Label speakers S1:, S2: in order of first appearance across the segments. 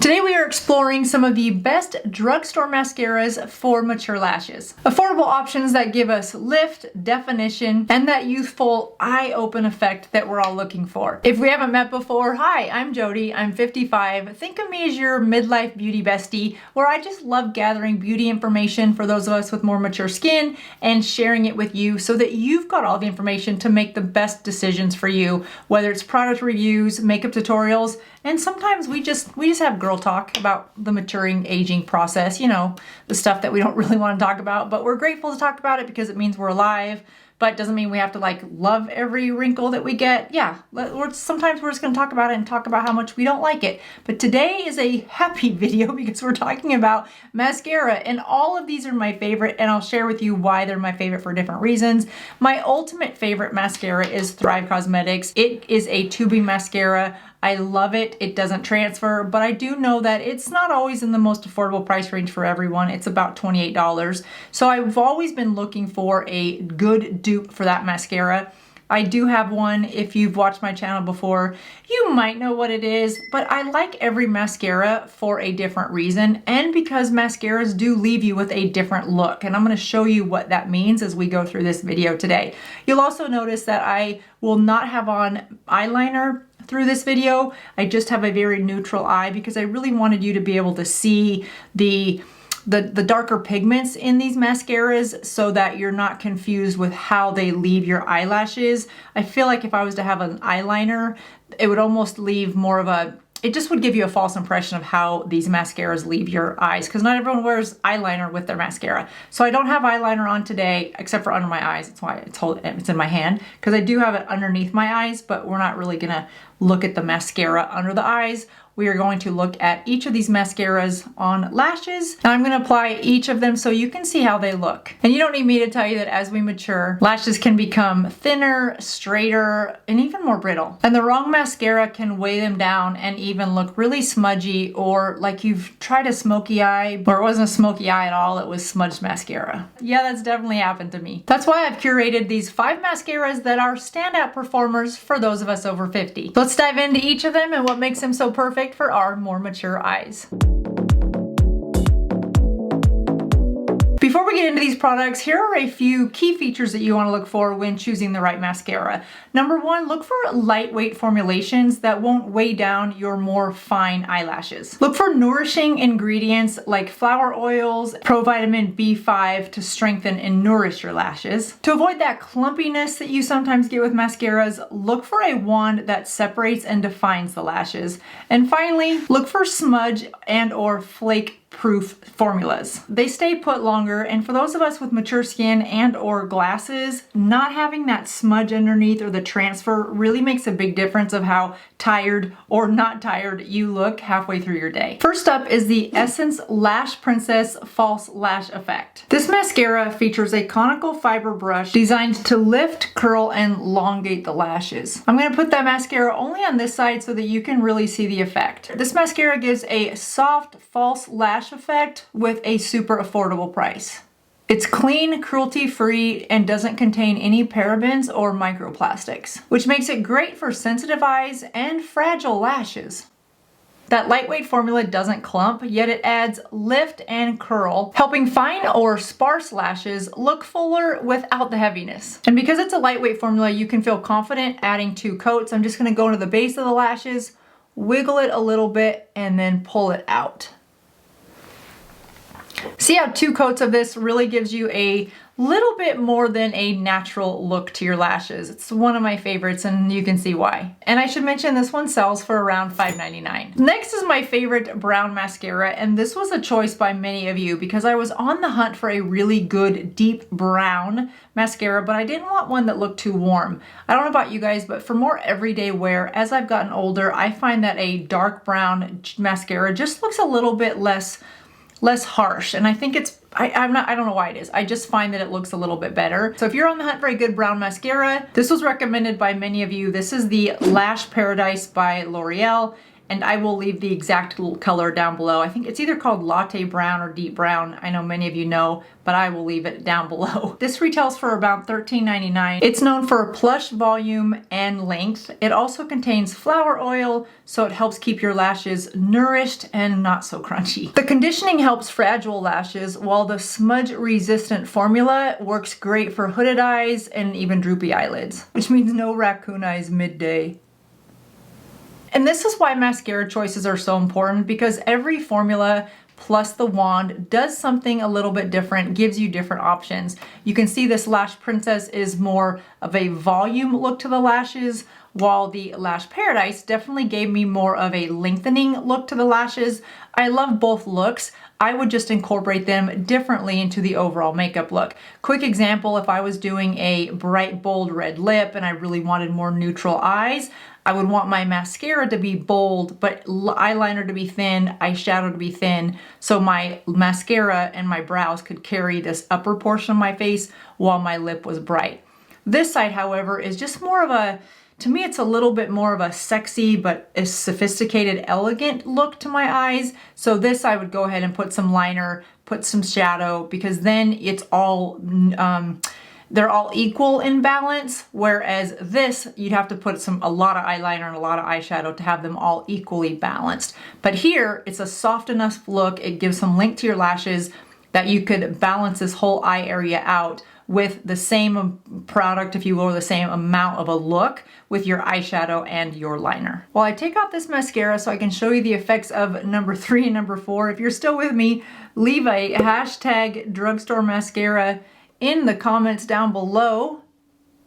S1: Today we are exploring some of the best drugstore mascaras for mature lashes. Affordable options that give us lift, definition, and that youthful eye-open effect that we're all looking for. If we haven't met before, hi, I'm Jodi, I'm 55. Think of me as your midlife beauty bestie, where I just love gathering beauty information for those of us with more mature skin and sharing it with you so that you've got all the information to make the best decisions for you, whether it's product reviews, makeup tutorials, and sometimes we just have girl talk about the maturing, aging process, you know, the stuff that we don't really want to talk about, but we're grateful to talk about it because it means we're alive, but doesn't mean we have to like love every wrinkle that we get. Yeah, sometimes we're just going to talk about it and talk about how much we don't like it. But today is a happy video because we're talking about mascara, and all of these are my favorite, and I'll share with you why they're my favorite for different reasons. My ultimate favorite mascara is Thrive Cosmetics. It is a tubing mascara. I love it. It doesn't transfer, but I do know that it's not always in the most affordable price range for everyone. It's about $28. So I've always been looking for a good dupe for that mascara. I do have one. If you've watched my channel before, you might know what it is, but I like every mascara for a different reason and because mascaras do leave you with a different look. And I'm going to show you what that means as we go through this video today. You'll also notice that I will not have on eyeliner through this video. I just have a very neutral eye because I really wanted you to be able to see the darker pigments in these mascaras so that you're not confused with how they leave your eyelashes. I feel like if I was to have an eyeliner, it would almost leave more of a, it just would give you a false impression of how these mascaras leave your eyes because not everyone wears eyeliner with their mascara. So I don't have eyeliner on today except for under my eyes. That's why it's in my hand because I do have it underneath my eyes, but we're not really gonna look at the mascara under the eyes. We are going to look at each of these mascaras on lashes, and I'm going to apply each of them so you can see how they look. And you don't need me to tell you that as we mature, lashes can become thinner, straighter, and even more brittle. And the wrong mascara can weigh them down and even look really smudgy or like you've tried a smoky eye, or it wasn't a smoky eye at all, it was smudged mascara. Yeah, that's definitely happened to me. That's why I've curated these 5 mascaras that are standout performers for those of us over 50. Let's dive into each of them and what makes them so perfect for our more mature eyes. Before we get into these products, here are a few key features that you want to look for when choosing the right mascara. Number 1, look for lightweight formulations that won't weigh down your more fine eyelashes. Look for nourishing ingredients like flower oils, provitamin B5 to strengthen and nourish your lashes. To avoid that clumpiness that you sometimes get with mascaras, look for a wand that separates and defines the lashes. And finally, look for smudge and or flake proof formulas. They stay put longer, and for those of us with mature skin and or glasses, not having that smudge underneath or the transfer really makes a big difference of how tired or not tired you look halfway through your day. First up is the Essence Lash Princess False Lash Effect. This mascara features a conical fiber brush designed to lift, curl, and elongate the lashes. I'm going to put that mascara only on this side so that you can really see the effect. This mascara gives a soft false lash effect with a super affordable price. It's clean, cruelty-free, and doesn't contain any parabens or microplastics, which makes it great for sensitive eyes and fragile lashes. That lightweight formula doesn't clump, yet it adds lift and curl, helping fine or sparse lashes look fuller without the heaviness. And because it's a lightweight formula, you can feel confident adding 2 coats. I'm just going to go into the base of the lashes, wiggle it a little bit, and then pull it out. See how 2 coats of this really gives you a little bit more than a natural look to your lashes. It's one of my favorites and you can see why. And I should mention this one sells for around $5.99. Next is my favorite brown mascara, and this was a choice by many of you because I was on the hunt for a really good deep brown mascara, but I didn't want one that looked too warm. I don't know about you guys, but for more everyday wear, as I've gotten older, I find that a dark brown mascara just looks a little bit less harsh, and I think it's I don't know why it is. I just find that it looks a little bit better. So if you're on the hunt for a good brown mascara, this was recommended by many of you. This is the Lash Paradise by L'Oreal, and I will leave the exact color down below. I think it's either called latte brown or deep brown. I know many of you know, but I will leave it down below. This retails for about $13.99. It's known for plush volume and length. It also contains flower oil, so it helps keep your lashes nourished and not so crunchy. The conditioning helps fragile lashes, while the smudge resistant formula works great for hooded eyes and even droopy eyelids, which means no raccoon eyes midday. And this is why mascara choices are so important, because every formula plus the wand does something a little bit different, gives you different options. You can see this Lash Princess is more of a volume look to the lashes, while the Lash Paradise definitely gave me more of a lengthening look to the lashes. I love both looks. I would just incorporate them differently into the overall makeup look. Quick example, if I was doing a bright, bold red lip and I really wanted more neutral eyes, I would want my mascara to be bold, but eyeliner to be thin, eyeshadow to be thin, so my mascara and my brows could carry this upper portion of my face while my lip was bright. This side, however, is just more of a, to me, it's a little bit more of a sexy but a sophisticated, elegant look to my eyes. So this, I would go ahead and put some liner, put some shadow, because then it's all, they're all equal in balance, whereas this, you'd have to put a lot of eyeliner and a lot of eyeshadow to have them all equally balanced. But here, it's a soft enough look. It gives some length to your lashes that you could balance this whole eye area out with the same product, if you will, or the same amount of a look with your eyeshadow and your liner. While I take off this mascara so I can show you the effects of number 3 and number 4, if you're still with me, leave a hashtag Drugstore Mascara in the comments down below.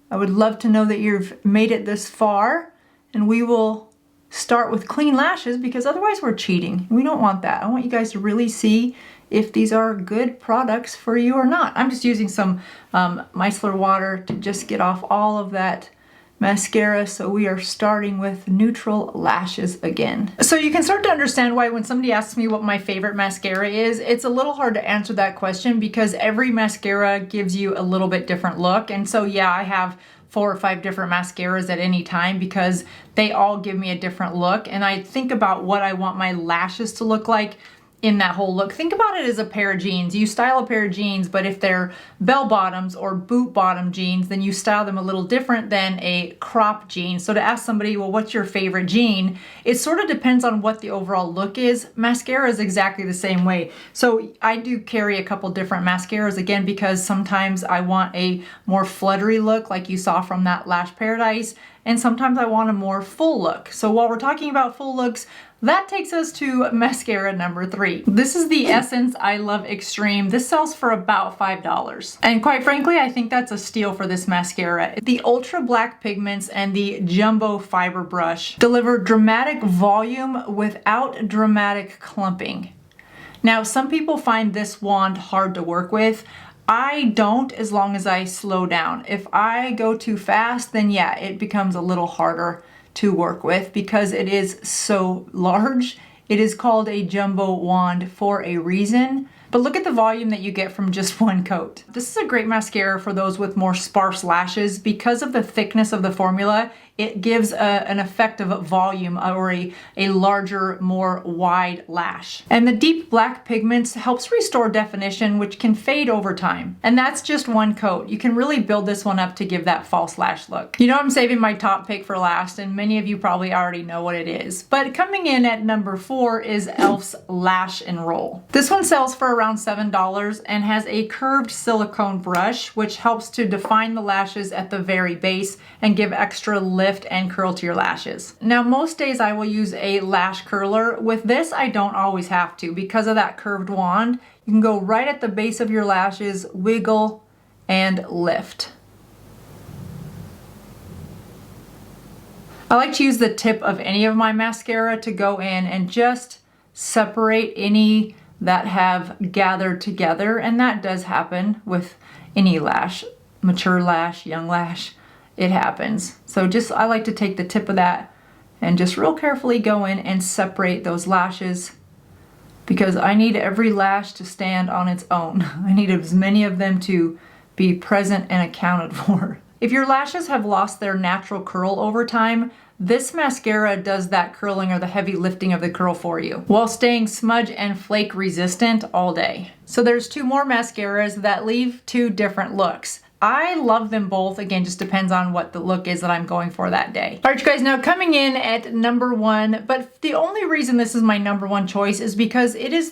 S1: I would love to know that you've made it this far, and we will start with clean lashes, because otherwise we're cheating. We don't want that. I want you guys to really see if these are good products for you or not. I'm just using some micellar water to just get off all of that mascara. So we are starting with neutral lashes again. So you can start to understand why when somebody asks me what my favorite mascara is, it's a little hard to answer that question, because every mascara gives you a little bit different look. And so yeah, I have 4 or 5 different mascaras at any time because they all give me a different look. And I think about what I want my lashes to look like in that whole look. Think about it as a pair of jeans. You style a pair of jeans, but if they're bell bottoms or boot bottom jeans, then you style them a little different than a crop jean. So to ask somebody, well, what's your favorite jean? It sort of depends on what the overall look is. Mascara is exactly the same way. So I do carry a couple different mascaras, again, because sometimes I want a more fluttery look like you saw from that Lash Paradise, and sometimes I want a more full look. So while we're talking about full looks, that takes us to mascara number 3. This is the Essence I Love Extreme. This sells for about $5. And quite frankly, I think that's a steal for this mascara. The ultra black pigments and the jumbo fiber brush deliver dramatic volume without dramatic clumping. Now, some people find this wand hard to work with. I don't, as long as I slow down. If I go too fast, then yeah, it becomes a little harder to work with because it is so large. It is called a jumbo wand for a reason. But look at the volume that you get from just one coat. This is a great mascara for those with more sparse lashes. Because of the thickness of the formula, it gives an effect of volume, or a larger, more wide lash. And the deep black pigments helps restore definition, which can fade over time. And that's just one coat. You can really build this one up to give that false lash look. You know, I'm saving my top pick for last, and many of you probably already know what it is. But coming in at number 4 is e.l.f.'s Lash and Roll. This one sells for around $7 and has a curved silicone brush, which helps to define the lashes at the very base and give extra lift and curl to your lashes. Now, most days I will use a lash curler. With this, I don't always have to because of that curved wand. You can go right at the base of your lashes, wiggle, and lift. I like to use the tip of any of my mascara to go in and just separate any that have gathered together, and that does happen with any lash, mature lash, young lash. It happens. So I like to take the tip of that and just real carefully go in and separate those lashes, because I need every lash to stand on its own. I need as many of them to be present and accounted for. If your lashes have lost their natural curl over time, this mascara does that curling or the heavy lifting of the curl for you while staying smudge and flake resistant all day. So there's two more mascaras that leave two different looks. I love them both. Again, just depends on what the look is that I'm going for that day. All right, you guys, now coming in at number one, but the only reason this is my number one choice is because it is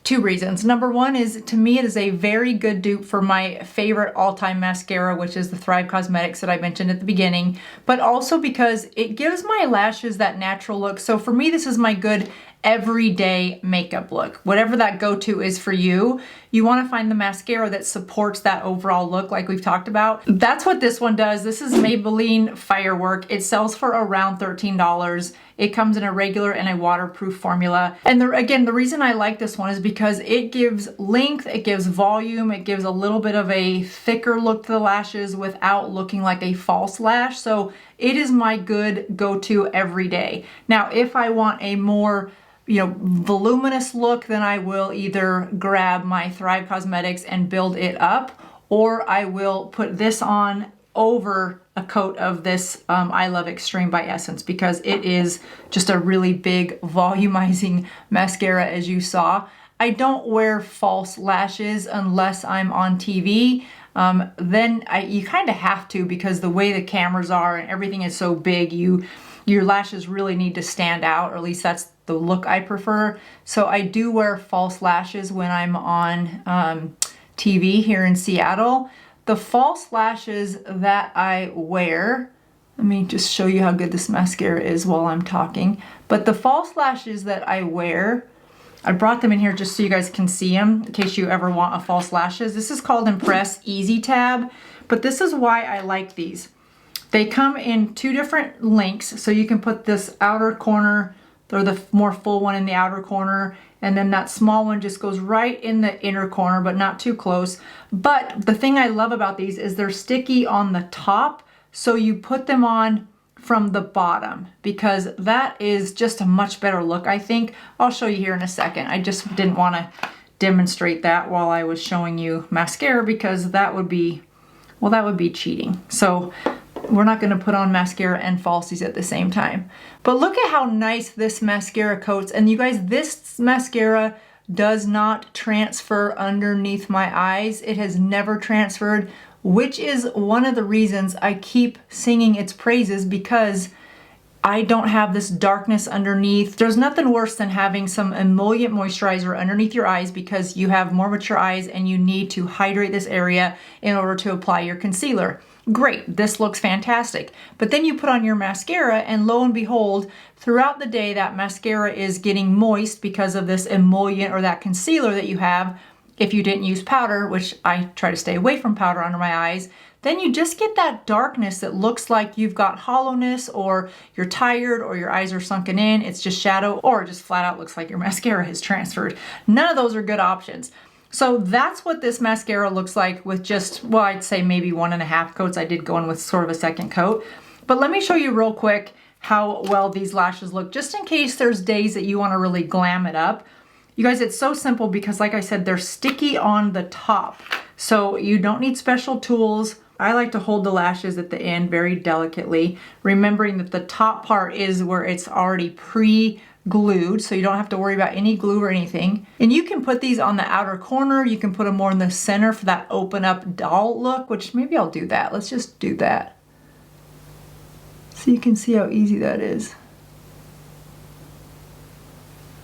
S1: two reasons. Number one is, to me, it is a very good dupe for my favorite all-time mascara, which is the Thrive Cosmetics that I mentioned at the beginning, but also because it gives my lashes that natural look. So for me, this is my good everyday makeup look. Whatever that go-to is for you, you want to find the mascara that supports that overall look like we've talked about. That's what this one does. This is Maybelline Firework. It sells for around $13. It comes in a regular and a waterproof formula. And again, the reason I like this one is because it gives length, it gives volume, it gives a little bit of a thicker look to the lashes without looking like a false lash. So it is my good go-to every day. Now, if I want a more voluminous look, then I will either grab my Thrive Cosmetics and build it up, or I will put this on over a coat of this I Love Extreme by Essence, because it is just a really big volumizing mascara, as you saw. I don't wear false lashes unless I'm on TV. Then you kind of have to, because the way the cameras are and everything is so big, your lashes really need to stand out, or at least that's the look I prefer. So I do wear false lashes when I'm on TV here in Seattle. The false lashes that I wear, let me just show you how good this mascara is while I'm talking. But the false lashes that I wear, I brought them in here just so you guys can see them in case you ever want a false lashes. This is called Impress Easy Tab, but this is why I like these. They come in two different lengths, so you can put this outer corner, or the more full one, in the outer corner, and then that small one just goes right in the inner corner, but not too close. But the thing I love about these is they're sticky on the top, so you put them on from the bottom, because that is just a much better look, I think. I'll show you here in a second. I just didn't want to demonstrate that while I was showing you mascara, because that would be, well, that would be cheating. So we're not going to put on mascara and falsies at the same time. But look at how nice this mascara coats. And you guys, this mascara does not transfer underneath my eyes. It has never transferred, which is one of the reasons I keep singing its praises, because I don't have this darkness underneath. There's nothing worse than having some emollient moisturizer underneath your eyes because you have more mature eyes and you need to hydrate this area in order to apply your concealer. Great, this looks fantastic. But then you put on your mascara and lo and behold, throughout the day that mascara is getting moist because of this emollient or that concealer that you have. If you didn't use powder, which I try to stay away from powder under my eyes, then you just get that darkness that looks like you've got hollowness, or you're tired, or your eyes are sunken in, it's just shadow, or just flat out looks like your mascara has transferred. None of those are good options. So that's what this mascara looks like with just, well, I'd say maybe 1.5 coats. I did go in with sort of a second coat. But let me show you real quick how well these lashes look, just in case there's days that you want to really glam it up. You guys, it's so simple because, like I said, they're sticky on the top. So you don't need special tools. I like to hold the lashes at the end very delicately, remembering that the top part is where it's already pre-glued, so you don't have to worry about any glue or anything. And you can put these on the outer corner. You can put them more in the center for that open up doll look, which maybe I'll do that. Let's just do that. So you can see how easy that is.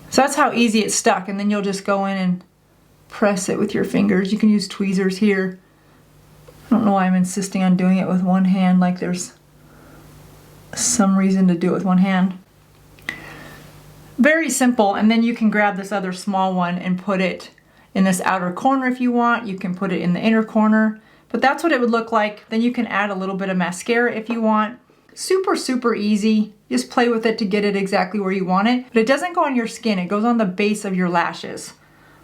S1: So that's how easy it's stuck, and then you'll just go in and press it with your fingers. You can use tweezers here. I don't know why I'm insisting on doing it with one hand, like there's some reason to do it with one hand. Very simple, and then you can grab this other small one and put it in this outer corner if you want. You can put it in the inner corner, but that's what it would look like. Then you can add a little bit of mascara if you want. Super, super easy. Just play with it to get it exactly where you want it, but it doesn't go on your skin. It goes on the base of your lashes.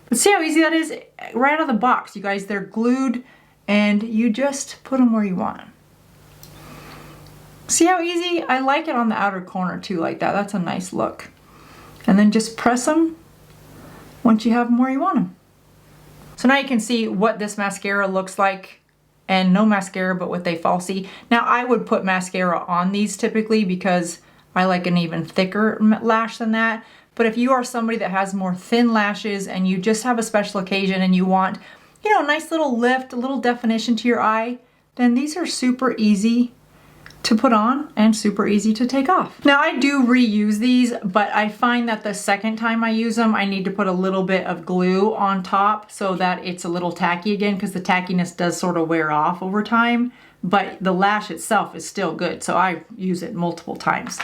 S1: But see how easy that is? Right out of the box, you guys, they're glued, and you just put them where you want. See how easy? I like it on the outer corner too, like that. That's a nice look. And then just press them once you have them where you want them. So now you can see what this mascara looks like and no mascara but with a falsie. Now I would put mascara on these typically because I like an even thicker lash than that. But if you are somebody that has more thin lashes and you just have a special occasion and you want, you know, a nice little lift, a little definition to your eye, then these are super easy to put on and super easy to take off. Now I do reuse these, but I find that the second time I use them, I need to put a little bit of glue on top so that it's a little tacky again, because the tackiness does sort of wear off over time, but the lash itself is still good. So I use it multiple times.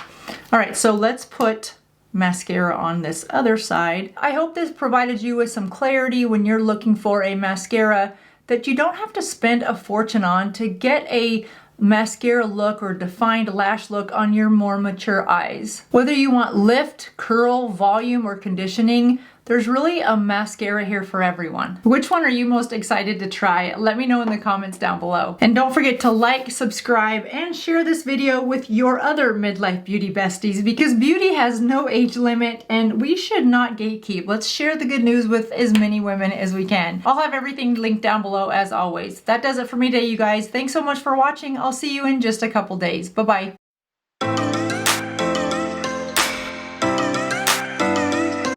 S1: All right, so let's put mascara on this other side. I hope this provided you with some clarity when you're looking for a mascara that you don't have to spend a fortune on to get a mascara look or defined lash look on your more mature eyes. Whether you want lift, curl, volume, or conditioning, there's really a mascara here for everyone. Which one are you most excited to try? Let me know in the comments down below. And don't forget to like, subscribe, and share this video with your other midlife beauty besties, because beauty has no age limit and we should not gatekeep. Let's share the good news with as many women as we can. I'll have everything linked down below as always. That does it for me today, you guys. Thanks so much for watching. I'll see you in just a couple days. Bye-bye.